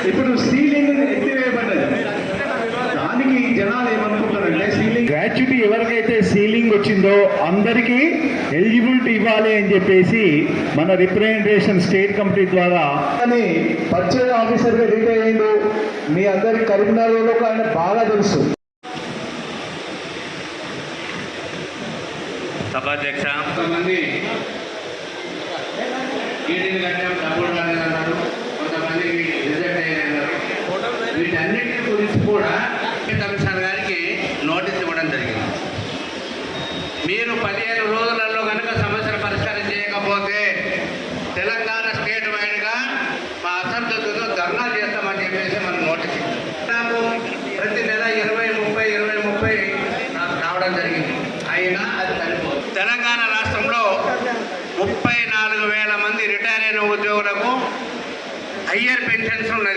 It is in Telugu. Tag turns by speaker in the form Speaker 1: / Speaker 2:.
Speaker 1: ఇప్పుడు సీలింగ్ ఎత్తివేయబడ్డది. దానికి జనాలు ఏమనుకుంటారంటే సీలింగ్ గ్రాట్యుటీ ఎవరికైతే సీలింగ్ వచ్చిందో అందరికీ ఎలిజిబిలిటీ ఇవ్వాలి అని చెప్పేసి మన రిప్రజెంటేషన్ స్టేట్ కమిటీ ద్వారా అని పర్చేజ్ ఆఫీసర్గా రిటైర్ అయ్యిండు. మీ అందరికి కరీంనగర్లో ఆయన బాగా తెలుసు.
Speaker 2: సభాధ్యక్ష, కొంతమంది ఈటీని కట్టాం డబ్బులు రాలేదన్నారు, కొంతమంది రిజెక్ట్ అయ్యారన్నారు. వీటన్నిటి గురించి కూడా కమిషనర్ గారికి నోటీస్ ఇవ్వడం జరిగింది. మీరు 15 రోజులలో కనుక సమస్యను పరిష్కారం చేయకపోతే తెలంగాణ స్టేట్ వైడ్గా మా అసెంబ్లీలో ధర్నా చేస్తామని చెప్పేసి మనం నోటీస్ ఇచ్చాం. నాకు ప్రతి నెల 20-30 నాకు రావడం జరిగింది. అయినా అది సరిపోదు. తెలంగాణ రాష్ట్రంలో 34,000 మంది రిటైర్ అయిన ఉద్యోగులకు హయ్యర్ పెన్షన్స్ ఉన్నాయి.